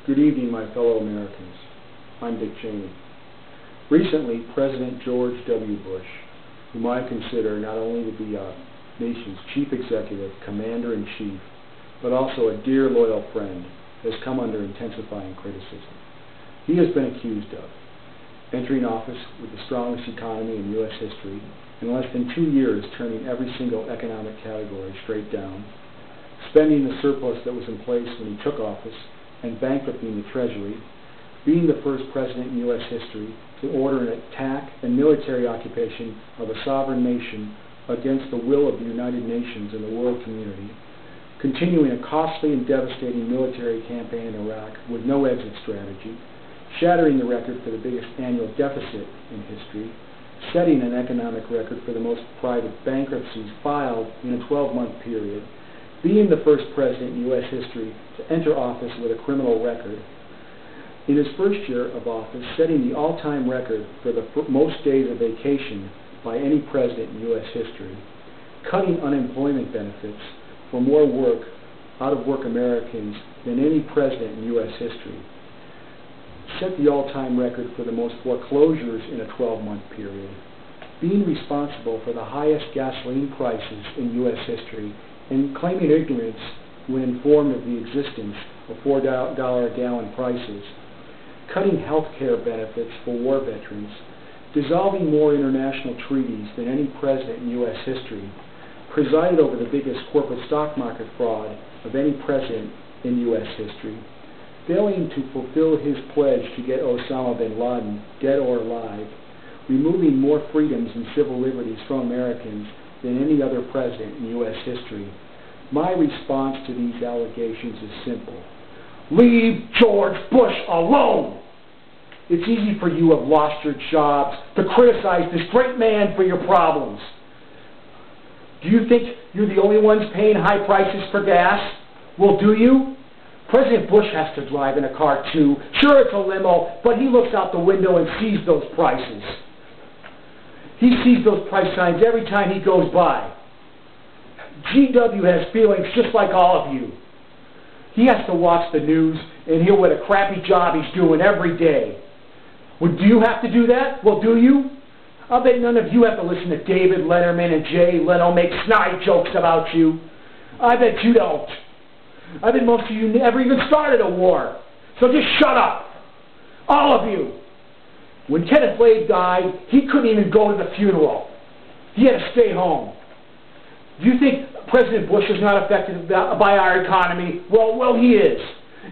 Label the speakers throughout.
Speaker 1: Good evening, my fellow Americans. I'm Dick Cheney. Recently, President George W. Bush, whom I consider not only to be our nation's chief executive, commander-in-chief, but also a dear, loyal friend, has come under intensifying criticism. He has been accused of entering office with the strongest economy in U.S. history, in less than 2 years turning every single economic category straight down, spending the surplus that was in place when he took office, and bankrupting the Treasury, being the first president in U.S. history to order an attack and military occupation of a sovereign nation against the will of the United Nations and the world community, continuing a costly and devastating military campaign in Iraq with no exit strategy, shattering the record for the biggest annual deficit in history, setting an economic record for the most private bankruptcies filed in a 12-month period, being the first president in U.S. history to enter office with a criminal record, in his first year of office setting the all-time record for the most days of vacation by any president in U.S. history, cutting unemployment benefits for more out-of-work Americans than any president in U.S. history, set the all-time record for the most foreclosures in a 12-month period, being responsible for the highest gasoline prices in U.S. history, and claiming ignorance when informed of the existence of $4 a gallon prices, cutting health care benefits for war veterans, dissolving more international treaties than any president in U.S. history, presided over the biggest corporate stock market fraud of any president in U.S. history, failing to fulfill his pledge to get Osama bin Laden, dead or alive, removing more freedoms and civil liberties from Americans than any other president in U.S. history. My response to these allegations is simple. Leave George Bush alone! It's easy for you who have lost your jobs to criticize this great man for your problems. Do you think you're the only ones paying high prices for gas? Well, do you? President Bush has to drive in a car too. Sure, it's a limo, but he looks out the window and sees those prices. He sees those price signs every time he goes by. GW has feelings just like all of you. He has to watch the news and hear what a crappy job he's doing every day. Well, do you have to do that? Well, do you? I'll bet none of you have to listen to David Letterman and Jay Leno make snide jokes about you. I bet you don't. I bet most of you never even started a war. So just shut up. All of you. When Kenneth Lay died, he couldn't even go to the funeral. He had to stay home. Do you think President Bush is not affected by our economy? Well, he is.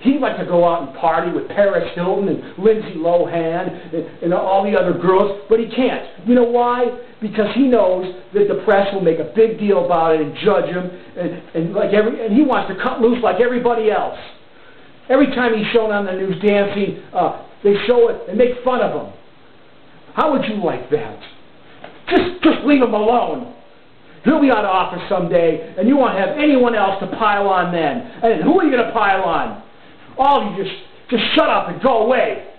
Speaker 1: He'd like to go out and party with Paris Hilton and Lindsay Lohan and all the other girls, but he can't. You know why? Because he knows that the press will make a big deal about it and judge him, and he wants to cut loose like everybody else. Every time he's shown on the news dancing, they show it and make fun of him. How would you like that? Just leave him alone. He'll be out of office someday, and you won't have anyone else to pile on then. And who are you going to pile on? All of you just shut up and go away.